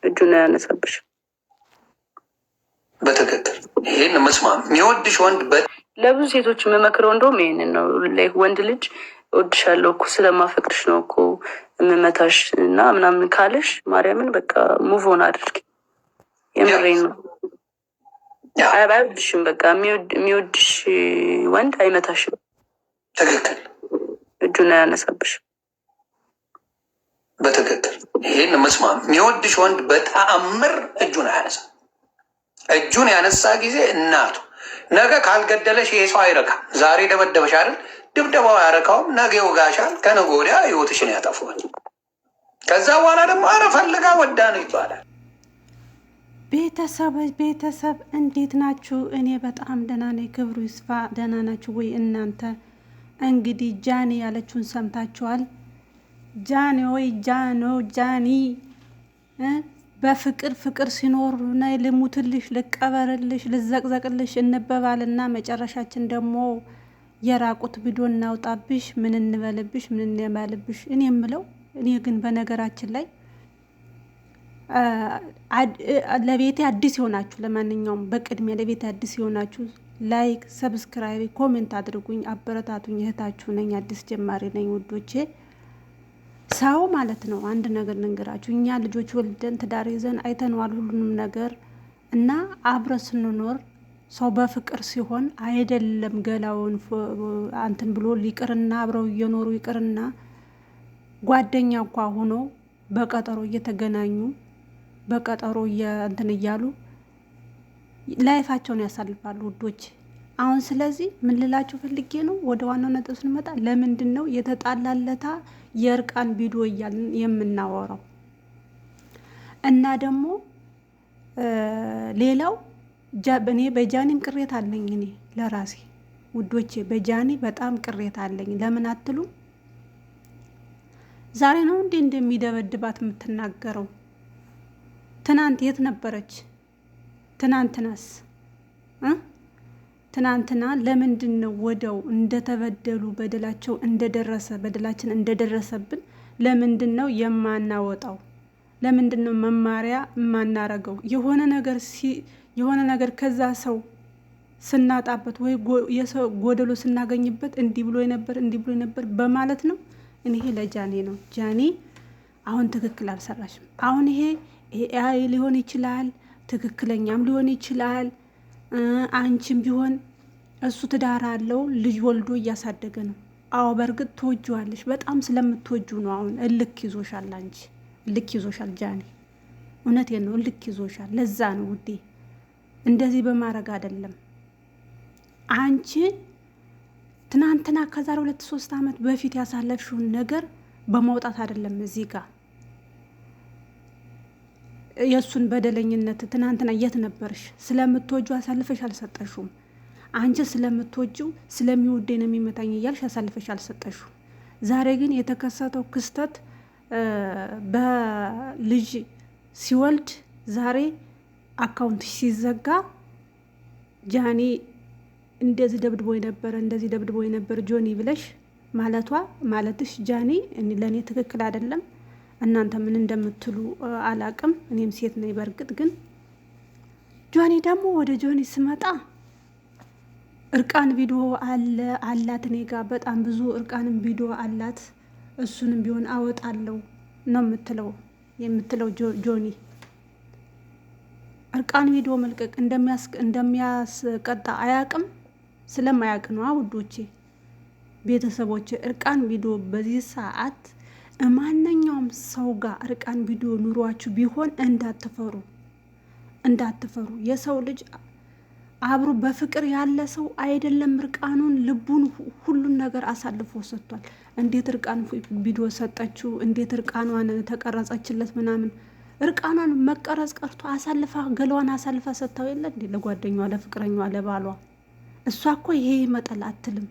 እጁን ያነሳብሽ። በትክክል ይህን መስማም የሚወድሽ ወንድ ለብዙ ሴቶች የምመክረው እንደውም ይህንን ነው። ወንድ ልጅ እወድሻለሁ እኮ ስለማፈቅርሽ ነው እኮ የምመታሽ እና ምናምን ካለሽ ማርያምን በቃ ሙቭን አድርጊ። የምሬን ነው። አይወድሽም። በቃ የሚወድሽ ወንድ አይመታሽም። ትክክል። እጁን አያነሳብሽም። በትክክል ይህን መስማም የሚወድሽ ወንድ በተአምር እጁን አያነሳም። እጁን ያነሳ ጊዜ እናቱ ነገ ካልገደለሽ ይሄ ሰው አይረካም። ዛሬ ደበደበሽ አይደል? ድብደባው ያረካውም ነገ ይወጋሻል። ከነገ ወዲያ ህይወትሽን ያጠፋዋል። ከዛ በኋላ ደግሞ አረ ፈልጋ ወዳ ነው ይባላል። ቤተሰብ እንዴት ናችሁ? እኔ በጣም ደህና ነኝ፣ ክብሩ ይስፋ። ደህና ናችሁ ወይ እናንተ? እንግዲህ ጃኒ ያለችውን ሰምታችኋል። ጃኒ ወይ ጃኒ በፍቅር ሲኖር ነይ ልሙትልሽ፣ ልቀበርልሽ፣ ልዘቅዘቅልሽ እንበባልና መጨረሻችን ደግሞ የራቁት ቪዲዮ እናውጣብሽ። ምን እንበልብሽ? ምን እንበልብሽ? እኔ የምለው እኔ ግን በነገራችን ላይ ለቤቴ አዲስ ይሆናችሁ፣ ለማንኛውም በቅድሚያ ለቤቴ አዲስ ይሆናችሁ ላይክ፣ ሰብስክራይብ፣ ኮሜንት አድርጉኝ፣ አበረታቱኝ። እህታችሁ ነኝ፣ አዲስ ጀማሪ ነኝ ውዶቼ። ሰው ማለት ነው። አንድ ነገር ልንገራችሁ፣ እኛ ልጆች ወልደን ትዳር ይዘን አይተነዋል ሁሉንም ነገር እና አብረ ስንኖር ሰው በፍቅር ሲሆን አይደለም ገላውን አንትን ብሎ ሊቅርና አብረው እየኖሩ ይቅርና ጓደኛ እንኳ ሆኖ በቀጠሮ እየተገናኙ በቀጠሮ እንትን እያሉ ላይፋቸውን ያሳልፋሉ ውዶች። አሁን ስለዚህ ምን ልላችሁ ፈልጌ ነው፣ ወደ ዋናው ነጥብ ስንመጣ ለምንድን ነው የተጣላለታ የእርቃን ቪዲዮ እያልን የምናወራው? እና ደግሞ ሌላው እኔ በጃኒም ቅሬታ አለኝ። እኔ ለራሴ ውዶቼ በጃኒ በጣም ቅሬታ አለኝ። ለምን አትሉ? ዛሬ ነው እንዴ እንደሚደበድባት የምትናገረው? ትናንት የት ነበረች? ትናንትናስ ትናንትና ለምንድን ነው ወደው እንደተበደሉ በደላችን እንደደረሰብን ለምንድን ነው የማናወጣው? ለምንድን ነው መማሪያ የማናረገው? የሆነ ነገር ከዛ ሰው ስናጣበት ወይ የሰው ጎደሎ ስናገኝበት እንዲህ ብሎ ነበር በማለት ነው። እኔ ለጃኒ ነው። ጃኒ አሁን ትክክል አልሰራሽም። አሁን ይሄ ሊሆን ይችላል፣ ትክክለኛም ሊሆን ይችላል። አንቺም ቢሆን እሱ ትዳር አለው፣ ልጅ ወልዶ እያሳደገ ነው። አዎ በእርግጥ ትወጂዋለሽ፣ በጣም ስለምትወጁ ነው። አሁን እልክ ይዞሻል፣ አንቺ እልክ ይዞሻል ጃኒ፣ እውነቴን ነው፣ እልክ ይዞሻል። ለዛ ነው ውዴ፣ እንደዚህ በማድረግ አይደለም። አንቺ ትናንትና ከዛሬ 2-3 ዓመት በፊት ያሳለፍሽውን ነገር በማውጣት አይደለም እዚህ ጋር የእሱን በደለኝነት። ትናንትና የት ነበርሽ? ስለምትወጁ አሳልፈሽ አልሰጠሽውም። አንቺ ስለምትወጂው ስለሚወደኝ ነው የሚመታኝ እያልሽ አሳልፈሽ አልሰጠሽውም። ዛሬ ግን የተከሰተው ክስተት በልጅ ሲወልድ ዛሬ አካውንት ሲዘጋ ጃኒ እንደዚህ ደብድቦ ነበር ጆኒ ብለሽ ማለትሽ ጃኒ ለእኔ ትክክል አይደለም። እናንተ ምን እንደምትሉ አላቅም። እኔም ሴት ነኝ በእርግጥ ግን ጆኒ ደግሞ ወደ ጆኒ ስመጣ እርቃን ቪዲዮ አላት እኔ ጋር በጣም ብዙ እርቃንም ቪዲዮ አላት። እሱንም ቢሆን አወጣለሁ ነው የምትለው ጆኒ። እርቃን ቪዲዮ መልቀቅ እንደሚያስቀጣ አያቅም። ስለማያቅ ነው ውዶቼ፣ ቤተሰቦቼ። እርቃን ቪዲዮ በዚህ ሰዓት ማንኛውም ሰው ጋር እርቃን ቪዲዮ ኑሯችሁ ቢሆን እንዳትፈሩ። የሰው ልጅ አብሮ በፍቅር ያለ ሰው አይደለም እርቃኑን ልቡን ሁሉን ነገር አሳልፎ ሰጥቷል። እንዴት እርቃን ቪዲዮ ሰጠችው? እንዴት እርቃኗን ተቀረጸችለት? ምናምን እርቃኗን መቀረጽ ቀርቶ አሳልፋ ገለዋን አሳልፋ ሰጥታው የለ እንዴ? ለጓደኛዋ፣ ለፍቅረኛዋ፣ ለባሏ። እሷ እኮ ይሄ ይመጣል አትልም።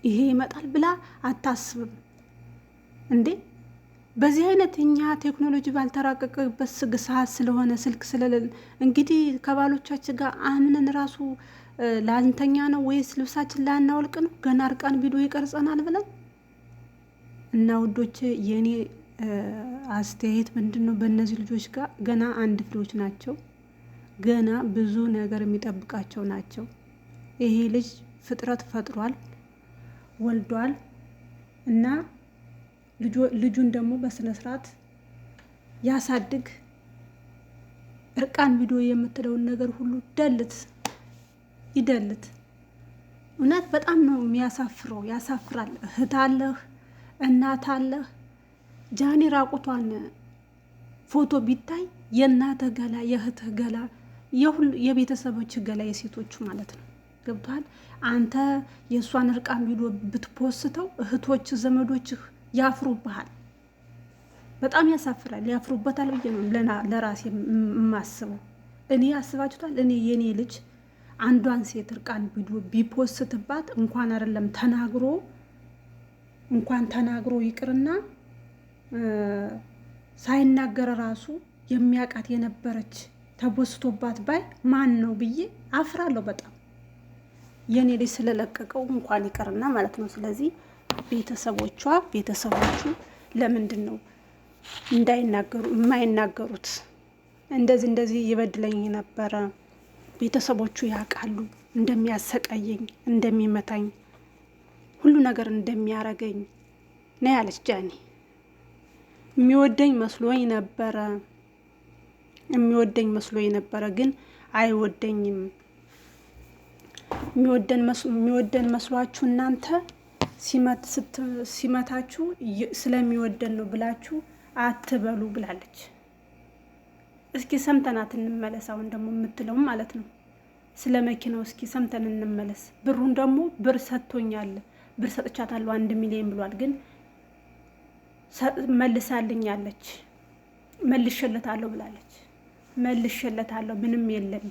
ይሄ ይመጣል ብላ አታስብም እንዴ? በዚህ አይነት እኛ ቴክኖሎጂ ባልተራቀቀበት ሰዓት ስለሆነ ስልክ ስለሌለ እንግዲህ ከባሎቻችን ጋር አምነን ራሱ ላንተኛ ነው ወይስ ልብሳችን ላናወልቅ ነው? ገና እርቃን ቪዲዮ ይቀርጸናል ብለን እና ውዶች፣ የኔ አስተያየት ምንድን ነው? በእነዚህ ልጆች ጋር ገና አንድ ፍሬዎች ናቸው። ገና ብዙ ነገር የሚጠብቃቸው ናቸው። ይሄ ልጅ ፍጥረት ፈጥሯል፣ ወልዷል እና ልጁን ደግሞ በስነ ስርዓት ያሳድግ። እርቃን ቪዲዮ የምትለውን ነገር ሁሉ ይደልት። እውነት በጣም ነው የሚያሳፍረው፣ ያሳፍራል። እህት አለህ፣ እናት አለህ። ጃኒ ራቁቷን ፎቶ ቢታይ የእናትህ ገላ፣ የእህትህ ገላ፣ የቤተሰቦች ገላ፣ የሴቶቹ ማለት ነው። ገብቷል። አንተ የእሷን እርቃን ቪዲዮ ብትፖስተው እህቶች ዘመዶችህ ያፍሩብሃል። በጣም ያሳፍራል። ያፍሩበታል ብዬ ነው ለራሴ የማስበው። እኔ አስባችሁታል? እኔ የኔ ልጅ አንዷን ሴት እርቃን ቪዲዮ ቢፖስትባት እንኳን አይደለም ተናግሮ ይቅርና ሳይናገር ራሱ የሚያውቃት የነበረች ተቦስቶባት ባይ ማን ነው ብዬ አፍራለሁ በጣም። የኔ ልጅ ስለለቀቀው እንኳን ይቅርና ማለት ነው። ስለዚህ ቤተሰቦቹ ለምንድን ነው የማይናገሩት? እንደዚህ ይበድለኝ ነበረ፣ ቤተሰቦቹ ያውቃሉ እንደሚያሰቃየኝ፣ እንደሚመታኝ፣ ሁሉ ነገር እንደሚያረገኝ ነው ያለች ጃኒ። የሚወደኝ መስሎኝ ነበረ ግን አይወደኝም። የሚወደን መስሏችሁ እናንተ ሲመታችሁ ስለሚወደን ነው ብላችሁ አትበሉ ብላለች። እስኪ ሰምተናት እንመለስ። አሁን ደግሞ የምትለው ማለት ነው ስለ መኪናው። እስኪ ሰምተን እንመለስ። ብሩን ደግሞ ብር ሰጥቶኛል፣ ብር ሰጥቻታለሁ 1 ሚሊዮን ብሏል። ግን መልሳልኛለች፣ መልሼለታለሁ ብላለች። መልሼለታለሁ ምንም የለም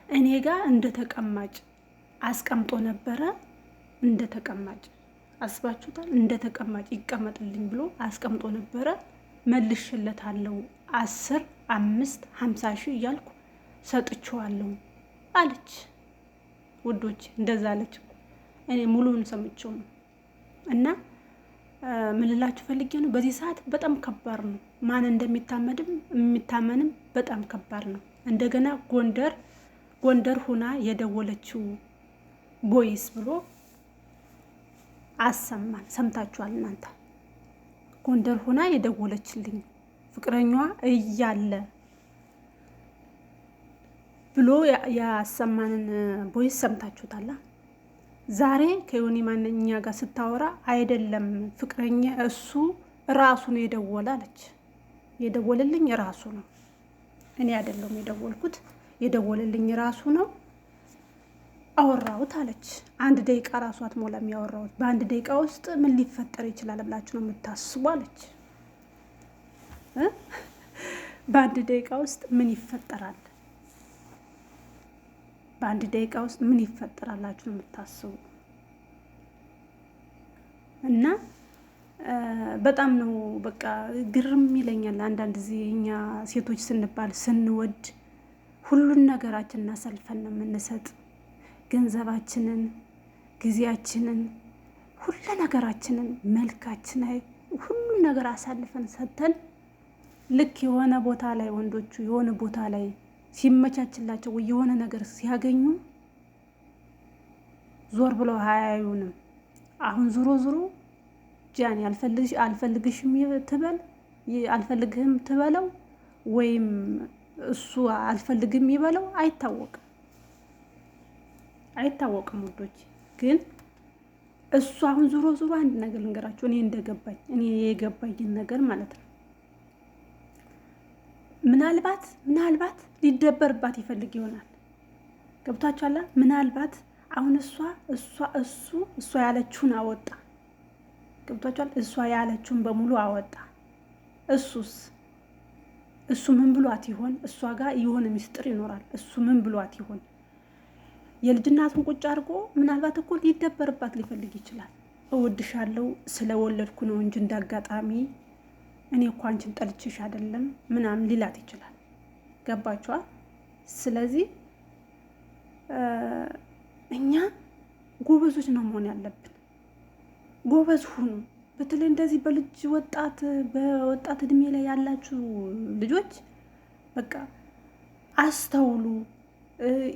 እኔ ጋር እንደ ተቀማጭ አስቀምጦ ነበረ። እንደ ተቀማጭ አስባችሁታል? እንደ ተቀማጭ ይቀመጥልኝ ብሎ አስቀምጦ ነበረ። መልሼለታለሁ 10፣ 5፣ 50 ሺህ እያልኩ ሰጥቼዋለሁ አለች። ውዶች እንደዛ አለች። እኔ ሙሉውን ሰምቼው ነው። እና ምን ልላችሁ ፈልጌ ነው፣ በዚህ ሰዓት በጣም ከባድ ነው። ማን የሚታመንም በጣም ከባድ ነው። እንደገና ጎንደር ሁና የደወለችው ቦይስ ብሎ አሰማን። ሰምታችኋል እናንተ? ጎንደር ሁና የደወለችልኝ ፍቅረኛዋ እያለ ብሎ ያሰማንን ቦይስ ሰምታችሁታላ? ዛሬ ከዮኒ ማንኛ ጋር ስታወራ አይደለም ፍቅረኛ እሱ ራሱ ነው የደወለ አለች። የደወለልኝ ራሱ ነው፣ እኔ አይደለም የደወልኩት፣ የደወለልኝ ራሱ ነው። አወራሁት አለች። 1 ደቂቃ ራሱ አትሞላም ያወራሁት። በ1 ደቂቃ ውስጥ ምን ሊፈጠር ይችላል ብላችሁ ነው የምታስቡ አለች። በ1 ደቂቃ ውስጥ ምን ይፈጠራል? በ1 ደቂቃ ውስጥ ምን ይፈጠራላችሁ ነው የምታስቡ? እና በጣም ነው በቃ ግርም ይለኛል አንዳንድ ጊዜ እኛ ሴቶች ስንባል ስንወድ ሁሉን ነገራችን እናሳልፈን ነው የምንሰጥ። ገንዘባችንን፣ ጊዜያችንን፣ ሁሉ ነገራችንን፣ መልካችንን፣ ሁሉ ነገር አሳልፈን ሰጥተን ልክ የሆነ ቦታ ላይ ወንዶቹ የሆነ ቦታ ላይ ሲመቻችላቸው ወይ የሆነ ነገር ሲያገኙ ዞር ብለው አያዩንም። አሁን ዙሮ ጃኒ አልፈልግሽም አልፈልግህም ትበለው ወይም እሱ አልፈልግም ይበለው አይታወቅም ውዶች። ግን እሱ አሁን ዙሮ አንድ ነገር ልንገራችሁ፣ እኔ የገባኝን ነገር ማለት ነው። ምናልባት ሊደበርባት ይፈልግ ይሆናል። ገብቷችኋል? ምናልባት አሁን እሷ ያለችውን አወጣ። ገብቷችኋል? እሷ ያለችውን በሙሉ አወጣ። እሱ ምን ብሏት ይሆን? እሷ ጋር የሆነ ምስጢር ይኖራል። እሱ ምን ብሏት ይሆን? የልጅናቱን ቁጭ አድርጎ ምናልባት እኮ ሊደበርባት ሊፈልግ ይችላል። እወድሻለሁ ስለወለድኩ ነው እንጂ እንዳጋጣሚ እኔ እኮ አንቺን ጠልቼሽ አይደለም ምናምን ሊላት ይችላል። ገባችኋል? ስለዚህ እኛ ጎበዞች ነው መሆን ያለብን። ጎበዝ ሁኑ። በተለይ እንደዚህ በወጣት እድሜ ላይ ያላችሁ ልጆች በቃ አስተውሉ።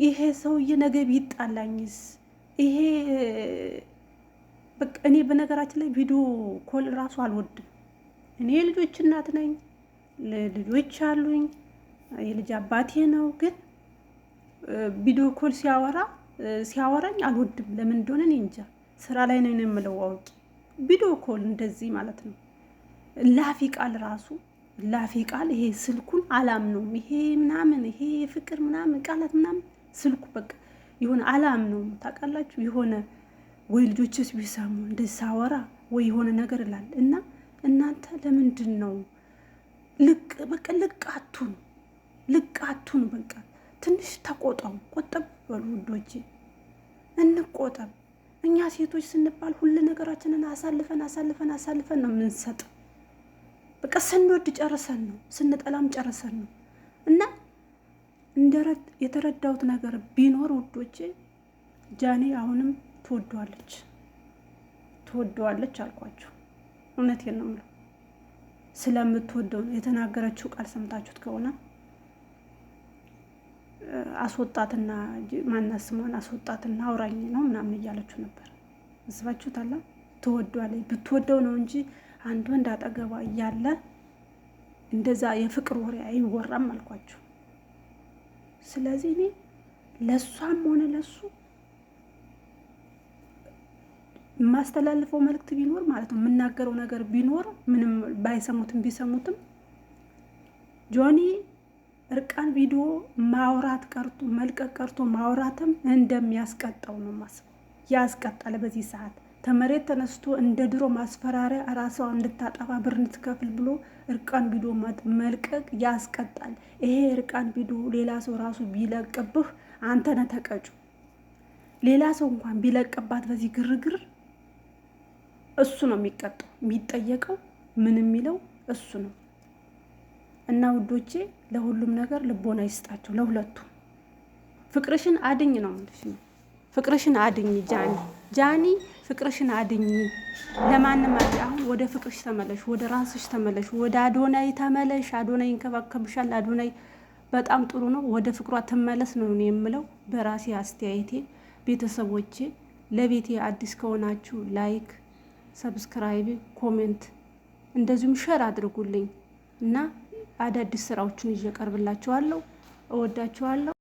ይሄ ሰውዬ ነገ ቢጣላኝስ? ይሄ በቃ እኔ በነገራችን ላይ ቪዲዮ ኮል ራሱ አልወድም። እኔ የልጆች እናት ነኝ፣ ልጆች አሉኝ፣ የልጅ አባቴ ነው። ግን ቪዲዮ ኮል ሲያወራኝ አልወድም። ለምን እንደሆነ እኔ እንጃ። ስራ ላይ ነው የምለው አውቄ። ቪዲዮ ኮል እንደዚህ ማለት ነው ላፊ ቃል ራሱ ላፊ ቃል ይሄ ስልኩን አላምነውም። ይሄ ምናምን ይሄ ፍቅር ምናምን ቃላት ምናምን ስልኩ በቃ የሆነ አላምነውም። ታውቃላችሁ የሆነ ወይ ልጆችስ ቢሰሙ እንደዚህ ሳወራ ወይ የሆነ ነገር እላል እና እናንተ ለምንድን ነው ልቃቱን በቃ ትንሽ ተቆጠቡ። ቆጠብ በሉ ውዶቼ፣ እንቆጠብ። እኛ ሴቶች ስንባል ሁሉ ነገራችንን አሳልፈን ነው የምንሰጥ። በቃ ስንወድ ጨርሰን ነው፣ ስንጠላም ጨርሰን ነው። እና የተረዳሁት ነገር ቢኖር ውዶቼ፣ ጃኒ አሁንም ትወደዋለች አልኳቸው። እውነቴን ነው የምለው። ስለምትወደው የተናገረችው ቃል ሰምታችሁት ከሆነ አስወጣትና ማናስሟን አስወጣትና አውራኝ ነው ምናምን እያለችው ነበር። አስባችሁታል? ትወደዋለች። ብትወደው ነው እንጂ አንድ ወንድ አጠገቧ እያለ እንደዛ የፍቅር ወሬ አይወራም አልኳቸው። ስለዚህ እኔ ለሷም ሆነ ለሱ የማስተላልፈው መልእክት ቢኖር ማለት ነው የምናገረው ነገር ቢኖር ምንም ባይሰሙትም ቢሰሙትም ጆኒ እርቃን ቪዲዮ ማውራት ቀርቶ መልቀቅ ቀርቶ ማውራትም እንደሚያስቀጣው ነው ማስበው። ያስቀጣል። በዚህ ሰዓት ተመሬት ተነስቶ እንደ ድሮ ማስፈራሪያ ራሷ እንድታጠፋ ብር እንድትከፍል ብሎ እርቃን ቪዲዮ መልቀቅ ያስቀጣል። ይሄ እርቃን ቪዲዮ ሌላ ሰው ራሱ ቢለቅብህ አንተ ነህ ተቀጩ። ሌላ ሰው እንኳን ቢለቅባት በዚህ ግርግር እሱ ነው የሚቀጣው፣ የሚጠየቀው፣ ምን የሚለው እሱ ነው። እና ውዶቼ ለሁሉም ነገር ልቦና ይስጣቸው ለሁለቱ። ፍቅርሽን አድኝ ነው የምልሽ። ፍቅርሽን አድኝ ጃኒ ፍቅርሽን አድኝ። ለማንም አሁን ወደ ፍቅርሽ ተመለሽ፣ ወደ ራስሽ ተመለሽ፣ ወደ አዶናይ ተመለሽ። አዶናይ ይንከባከብሻል። አዶናይ በጣም ጥሩ ነው። ወደ ፍቅሯ ትመለስ ነው የምለው በራሴ አስተያየቴ። ቤተሰቦቼ ለቤቴ አዲስ ከሆናችሁ ላይክ፣ ሰብስክራይብ፣ ኮሜንት እንደዚሁም ሼር አድርጉልኝ እና አዳዲስ ስራዎችን ይዤ ቀርብላችኋለሁ። እወዳችኋለሁ።